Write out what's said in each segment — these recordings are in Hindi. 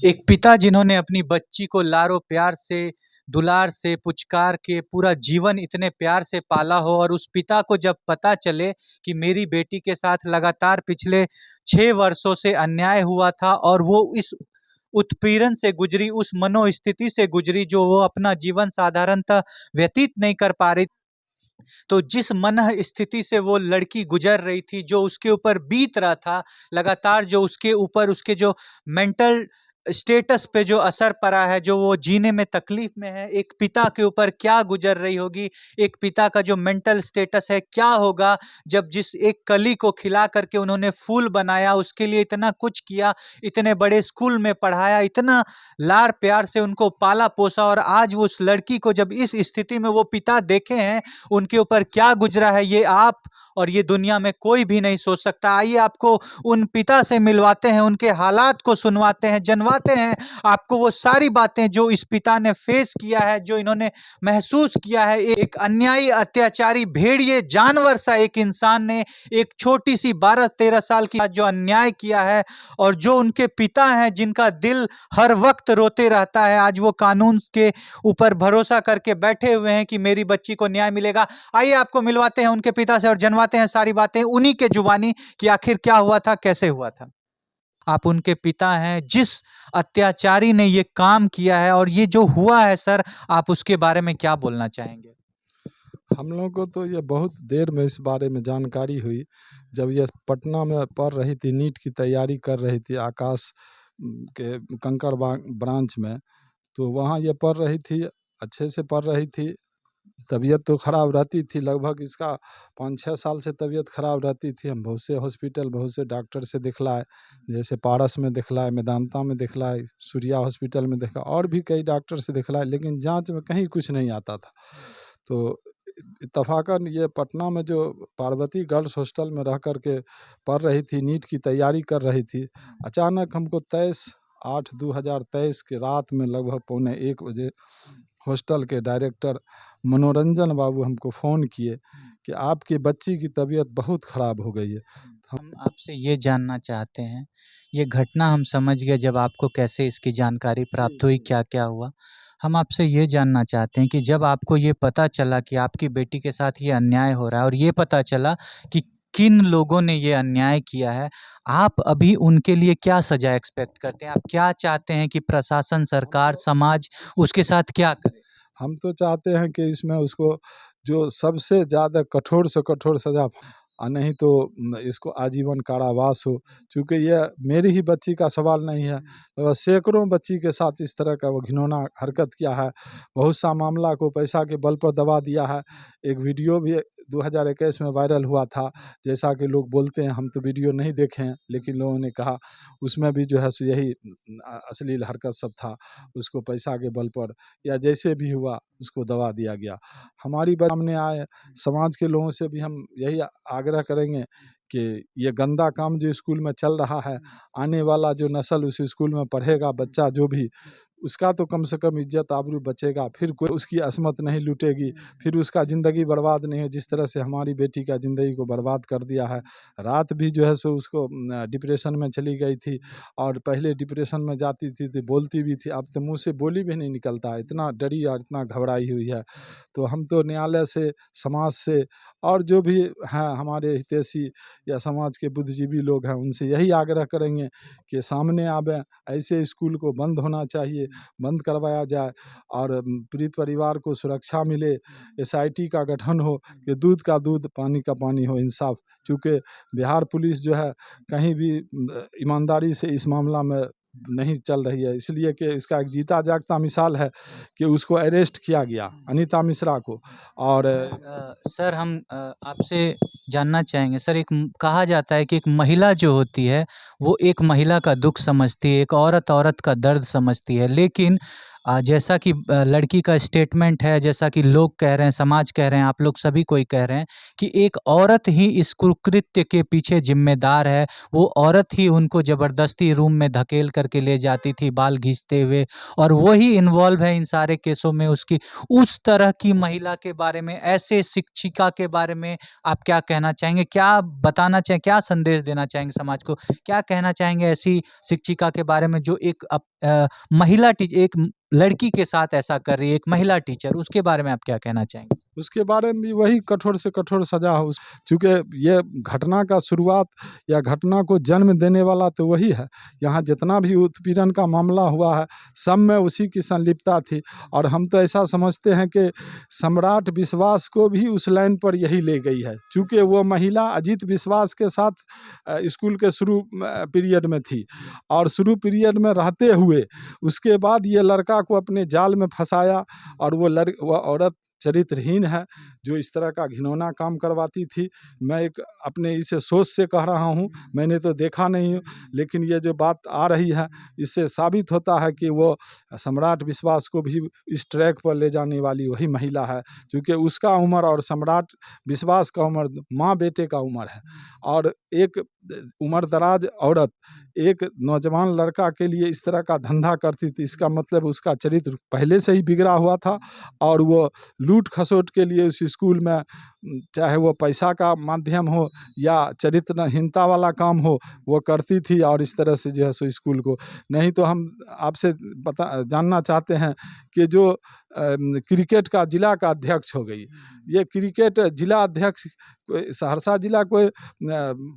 एक पिता जिन्होंने अपनी बच्ची को लारो प्यार से, दुलार से, पुचकार के पूरा जीवन इतने प्यार से पाला हो, और उस पिता को जब पता चले कि मेरी बेटी के साथ लगातार पिछले 6 वर्षों से अन्याय हुआ था और वो इस उत्पीड़न से गुजरी, उस मनोस्थिति से गुजरी जो वो अपना जीवन साधारणतः व्यतीत नहीं कर पा रही। तो जिस मन स्थिति से वो लड़की गुजर रही थी, जो उसके ऊपर बीत रहा था लगातार, जो उसके ऊपर उसके जो मेंटल स्टेटस पे जो असर पड़ा है, जो वो जीने में तकलीफ में है, एक पिता के ऊपर क्या गुजर रही होगी, एक पिता का जो मेंटल स्टेटस है क्या होगा, जब जिस एक कली को खिला करके उन्होंने फूल बनाया, उसके लिए इतना कुछ किया, इतने बड़े स्कूल में पढ़ाया, इतना लाड़ प्यार से उनको पाला पोसा, और आज उस लड़की को जब इस स्थिति में वो पिता देखे हैं, उनके ऊपर क्या गुजरा है, ये आप और ये दुनिया में कोई भी नहीं सोच सकता। आइए आपको उन पिता से मिलवाते हैं, उनके हालात को सुनवाते हैं, जनवाते हैं आपको वो सारी बातें जो इस पिता ने फेस किया है, जो इन्होंने महसूस किया है। एक अन्यायी, अत्याचारी, भेड़िए जानवर सा एक इंसान ने एक छोटी सी 12-13 साल की जो अन्याय किया है, और जो उनके पिता हैं जिनका दिल हर वक्त रोते रहता है, आज वो कानून के ऊपर भरोसा करके बैठे हुए हैं कि मेरी बच्ची को न्याय मिलेगा। आइए आपको मिलवाते हैं उनके पिता से और जनवाते हैं सारी बातें उन्हीं के जुबानी कि आखिर क्या हुआ था, कैसे हुआ था। आप उनके पिता हैं जिस अत्याचारी ने ये काम किया है, और ये जो हुआ है सर, आप उसके बारे में क्या बोलना चाहेंगे? हम लोगों को तो ये बहुत देर में इस बारे में जानकारी हुई, जब ये पटना में पढ़ रही थी, नीट की तैयारी कर रही थी आकाश के कंकड़बाग ब्रांच में। तो वहाँ ये पढ़ रही थी, अच्छे से पढ़ रही थी। तबीयत तो ख़राब रहती थी, लगभग इसका 5-6 साल से तबीयत ख़राब रहती थी। हम बहुत से हॉस्पिटल, बहुत से डॉक्टर से दिखलाए, जैसे पारस में दिखलाए, मेदांता में दिखलाए, सूर्या हॉस्पिटल में दिखा, और भी कई डॉक्टर से दिखलाए, लेकिन जांच में कहीं कुछ नहीं आता था। तो इत्तफ़ाक़न ये पटना में जो पार्वती गर्ल्स हॉस्टल में रह कर के पढ़ रही थी, नीट की तैयारी कर रही थी, अचानक हमको 23/8/2023 के रात में लगभग 1:45 बजे हॉस्टल के डायरेक्टर मनोरंजन बाबू हमको फ़ोन किए कि आपकी बच्ची की तबीयत बहुत ख़राब हो गई है। हम आपसे ये जानना चाहते हैं, ये घटना हम समझ गए जब आपको कैसे इसकी जानकारी प्राप्त हुई, क्या-क्या हुआ। हम आपसे ये जानना चाहते हैं कि जब आपको ये पता चला कि आपकी बेटी के साथ ये अन्याय हो रहा है, और ये पता चला कि किन लोगों ने ये अन्याय किया है, आप अभी उनके लिए क्या सज़ा एक्सपेक्ट करते हैं? आप क्या चाहते हैं कि प्रशासन, सरकार, समाज उसके साथ क्या करे? हम तो चाहते हैं कि इसमें उसको जो सबसे ज़्यादा कठोर से कठोर सज़ा, नहीं तो इसको आजीवन कारावास हो। चूँकि यह मेरी ही बच्ची का सवाल नहीं है, सैकड़ों बच्ची के साथ इस तरह का वो घिनौना हरकत किया है। बहुत सा मामला को पैसा के बल पर दबा दिया है। एक वीडियो भी 2021 में वायरल हुआ था, जैसा कि लोग बोलते हैं, हम तो वीडियो नहीं देखे हैं, लेकिन लोगों ने कहा उसमें भी जो है सो यही अश्लील हरकत सब था। उसको पैसा के बल पर या जैसे भी हुआ उसको दबा दिया गया। हमारी बात सामने आए, समाज के लोगों से भी हम यही आग्रह करेंगे कि ये गंदा काम जो स्कूल में चल रहा है, आने वाला जो नस्ल उस स्कूल में पढ़ेगा, बच्चा जो भी, उसका तो कम से कम इज्जत आबरू बचेगा, फिर कोई उसकी असमत नहीं लूटेगी, फिर उसका ज़िंदगी बर्बाद नहीं हो, जिस तरह से हमारी बेटी का ज़िंदगी को बर्बाद कर दिया है। रात भी जो है सो उसको डिप्रेशन में चली गई थी, और पहले डिप्रेशन में जाती थी तो बोलती भी थी, अब तो मुँह से बोली भी नहीं निकलता, इतना डरी और इतना घबराई हुई है। तो हम तो न्यायालय से, समाज से, और जो भी हैं हमारे हितैषी या समाज के बुद्धिजीवी लोग हैं, उनसे यही आग्रह करेंगे कि सामने आवें, ऐसे स्कूल को बंद होना चाहिए, बंद करवाया जाए, और पीड़ित परिवार को सुरक्षा मिले। एसआईटी का गठन हो कि दूध का दूध, पानी का पानी हो, इंसाफ। चूँकि बिहार पुलिस जो है कहीं भी ईमानदारी से इस मामला में नहीं चल रही है, इसलिए कि इसका एक जीता जागता मिसाल है कि उसको अरेस्ट किया गया, अनीता मिश्रा को। और सर हम आपसे जानना चाहेंगे सर, एक कहा जाता है कि एक महिला जो होती है वो एक महिला का दुख समझती है, एक औरत औरत का दर्द समझती है, लेकिन जैसा कि लड़की का स्टेटमेंट है, जैसा कि लोग कह रहे हैं, समाज कह रहे हैं, आप लोग सभी कोई कह रहे हैं कि एक औरत ही इस कुकृत्य के पीछे ज़िम्मेदार है। वो औरत ही उनको ज़बरदस्ती रूम में धकेल करके ले जाती थी बाल घींचते हुए, और वो ही इन्वॉल्व है इन सारे केसों में। उसकी उस तरह की महिला के बारे में, ऐसे शिक्षिका के बारे में आप क्या कहना चाहेंगे? क्या बताना चाहें, क्या संदेश देना चाहेंगे समाज को? क्या कहना चाहेंगे ऐसी शिक्षिका के बारे में जो एक महिला एक लड़की के साथ ऐसा कर रही है, एक महिला टीचर, उसके बारे में आप क्या कहना चाहेंगे? उसके बारे में भी वही कठोर से कठोर सज़ा हो। चूँकि ये घटना का शुरुआत या घटना को जन्म देने वाला तो वही है। यहाँ जितना भी उत्पीड़न का मामला हुआ है, सब में उसी की संलिप्तता थी। और हम तो ऐसा समझते हैं कि सम्राट विश्वास को भी उस लाइन पर यही ले गई है। चूँकि वो महिला अजीत विश्वास के साथ स्कूल के शुरू पीरियड में थी, और शुरू पीरियड में रहते हुए उसके बाद ये लड़का को अपने जाल में फँसाया। और वो औरत चरित्रहीन है जो इस तरह का घिनौना काम करवाती थी। मैं एक अपने इसे सोच से कह रहा हूँ, मैंने तो देखा नहीं हूँ, लेकिन ये जो बात आ रही है इससे साबित होता है कि वो सम्राट विश्वास को भी इस ट्रैक पर ले जाने वाली वही महिला है। क्योंकि उसका उम्र और सम्राट विश्वास का उम्र माँ बेटे का उम्र है। और एक उम्रदराज औरत एक नौजवान लड़का के लिए इस तरह का धंधा करती थी, इसका मतलब उसका चरित्र पहले से ही बिगड़ा हुआ था। और वो लूट खसोट के लिए उस स्कूल में, चाहे वो पैसा का माध्यम हो या चरित्रहीनता वाला काम हो, वो करती थी। और इस तरह से जो है सो स्कूल को, नहीं तो हम आपसे जानना चाहते हैं कि जो क्रिकेट का जिला का अध्यक्ष हो गई, ये क्रिकेट जिला अध्यक्ष सहरसा जिला कोई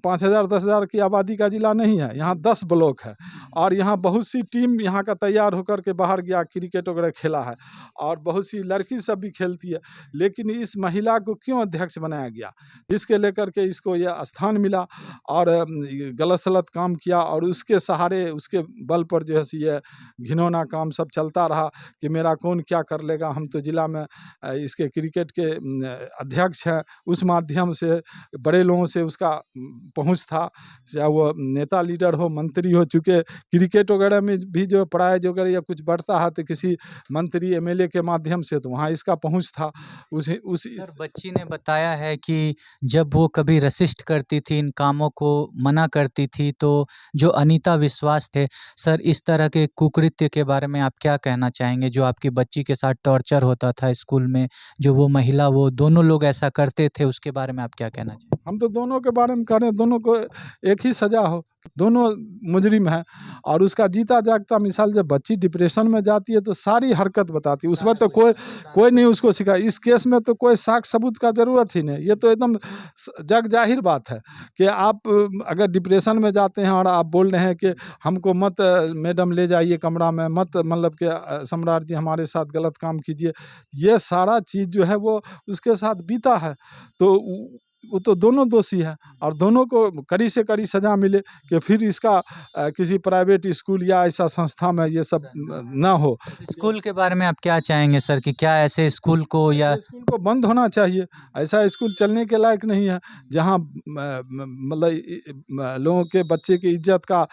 5,000 10,000 की आबादी का जिला नहीं है। यहाँ 10 ब्लॉक है, और यहाँ बहुत सी टीम यहाँ का तैयार होकर के बाहर गया, क्रिकेट वगैरह खेला है, और बहुत सी लड़की सब भी खेलती है। लेकिन इस महिला को क्यों अध्यक्ष बनाया गया, इसके लेकर के इसको यह स्थान मिला, और गलत सलत काम किया, और उसके सहारे उसके बल पर जो है ये घिनौना काम सब चलता रहा कि मेरा कौन क्या कर लेगा। हम तो ज़िला में इसके क्रिकेट के अध्यक्ष हैं, उस माध्यम से बड़े लोगों से उसका पहुंच था, चाहे वो नेता लीडर हो, मंत्री हो। चूँकि क्रिकेट वगैरह में भी जो प्राइज वगैरह या कुछ बढ़ता है तो किसी मंत्री एमएलए के माध्यम से, तो वहाँ इसका पहुंच था। सर, बच्ची ने बताया है कि जब वो कभी रेसिस्ट करती थी, इन कामों को मना करती थी, तो जो अनीता विश्वास थे, सर इस तरह के कुकृत्य के बारे में आप क्या कहना चाहेंगे? जो आपकी बच्ची के साथ टॉर्चर होता था स्कूल में, जो वो महिला, वो दोनों लोग ऐसा करते थे, उसके बारे में आप क्या कहना चाहेंगे? हम तो दोनों के बारे में कह रहे हैं, दोनों को एक ही सज़ा हो, दोनों मुजरिम हैं। और उसका जीता जागता मिसाल, जब बच्ची डिप्रेशन में जाती है तो सारी हरकत बताती है, उसमें तो कोई नहीं उसको सिखाया। इस केस में तो कोई साक्ष्य सबूत का ज़रूरत ही नहीं। ये तो एकदम जग जाहिर बात है कि आप अगर डिप्रेशन में जाते हैं और आप बोल रहे हैं कि हमको मत मैडम ले जाइए कमरा में, मत मतलब कि सम्राट जी हमारे साथ गलत काम कीजिए, ये सारा चीज़ जो है वो उसके साथ बीता है। तो वो तो दोनों दोषी हैं, और दोनों को कड़ी से कड़ी सज़ा मिले कि फिर इसका किसी प्राइवेट स्कूल या ऐसा संस्था में ये सब ना हो। स्कूल के बारे में आप क्या चाहेंगे सर, कि क्या ऐसे स्कूल को, या ऐसे स्कूल को बंद होना चाहिए। ऐसा स्कूल चलने के लायक नहीं है जहाँ मतलब लोगों के बच्चे की इज्जत का।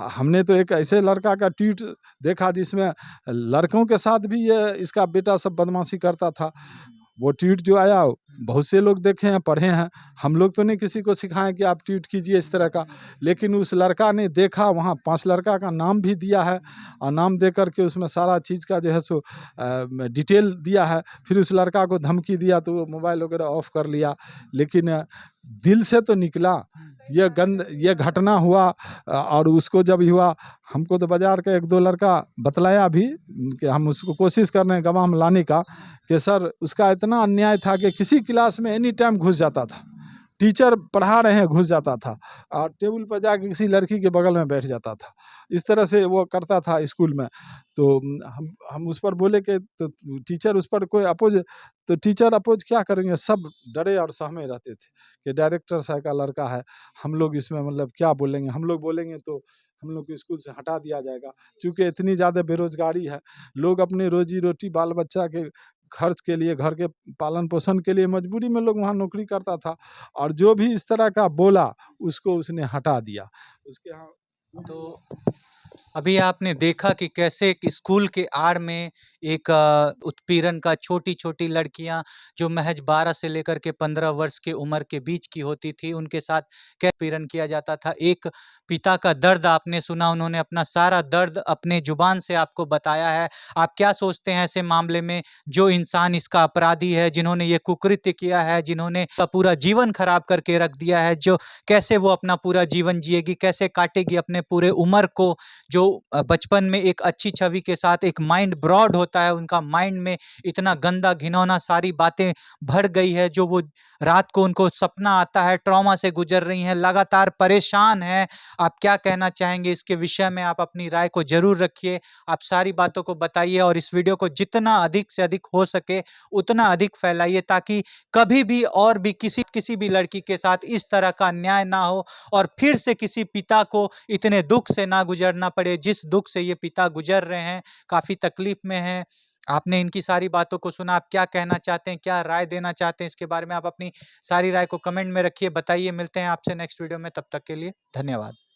हमने तो एक ऐसे लड़का का ट्वीट देखा जिसमें लड़कों के साथ भी ये इसका बेटा सब बदमाशी करता था। वो ट्वीट जो आया, बहुत से लोग देखे हैं, पढ़े हैं। हम लोग तो नहीं किसी को सिखाएं कि आप ट्वीट कीजिए इस तरह का, लेकिन उस लड़का ने देखा, वहाँ 5 लड़का का नाम भी दिया है, और नाम दे करके उसमें सारा चीज़ का जो है सो डिटेल दिया है। फिर उस लड़का को धमकी दिया तो वो मोबाइल वगैरह ऑफ कर लिया। लेकिन दिल से तो निकला ये घटना हुआ। और उसको जब हुआ, हमको तो बाज़ार का 1-2 लड़का बतलाया भी कि हम उसको कोशिश कर रहे हैं गवाह में लाने का, कि सर उसका इतना अन्याय था कि किसी क्लास में एनी टाइम घुस जाता था। टीचर पढ़ा रहे हैं, घुस जाता था, और टेबल पर जाके किसी लड़की के बगल में बैठ जाता था। इस तरह से वो करता था स्कूल में। तो हम उस पर बोले कि तो टीचर उस पर कोई तो टीचर अपोज क्या करेंगे, सब डरे और सहमे रहते थे कि डायरेक्टर साहब का लड़का है, हम लोग इसमें मतलब क्या बोलेंगे, हम लोग बोलेंगे तो हम लोग को स्कूल से हटा दिया जाएगा। क्योंकि इतनी ज़्यादा बेरोज़गारी है, लोग अपनी रोजी-रोटी बाल बच्चा के खर्च के लिए, घर के पालन पोषण के लिए मजबूरी में लोग वहाँ नौकरी करता था। और जो भी इस तरह का बोला उसको उसने हटा दिया। उसके यहाँ तो अभी आपने देखा कि कैसे एक स्कूल के आड़ में एक उत्पीड़न का छोटी-छोटी लड़कियाँ जो महज़ 12 से लेकर के 15 वर्ष की उम्र के बीच की होती थी, उनके साथ कैसे उत्पीड़न किया जाता था। एक पिता का दर्द आपने सुना, उन्होंने अपना सारा दर्द अपने ज़ुबान से आपको बताया है। आप क्या सोचते हैं ऐसे मामले में जो इंसान इसका अपराधी है, जिन्होंने ये कुकृत्य किया है, जिन्होंने पूरा जीवन खराब करके रख दिया है, जो कैसे वो अपना पूरा जीवन जिएगी, कैसे काटेगी अपने पूरे उम्र को, जो बचपन में एक अच्छी छवि के साथ एक माइंड ब्रॉड होता है, उनका माइंड में इतना गंदा घिनौना सारी बातें भर गई है, जो वो रात को उनको सपना आता है, ट्रॉमा से गुजर रही हैं, लगातार परेशान हैं। आप क्या कहना चाहेंगे इसके विषय में? आप अपनी राय को ज़रूर रखिए, आप सारी बातों को बताइए और इस वीडियो को जितना अधिक से अधिक हो सके उतना अधिक फैलाइए, ताकि कभी भी और भी किसी किसी भी लड़की के साथ इस तरह का अन्याय ना हो और फिर से किसी पिता को इतने दुख से ना गुजरना पड़े, जिस दुख से ये पिता गुजर रहे हैं, काफ़ी तकलीफ में हैं। आपने इनकी सारी बातों को सुना, आप क्या कहना चाहते हैं, क्या राय देना चाहते हैं इसके बारे में? आप अपनी सारी राय को कमेंट में रखिए, बताइए। मिलते हैं आपसे नेक्स्ट वीडियो में, तब तक के लिए धन्यवाद।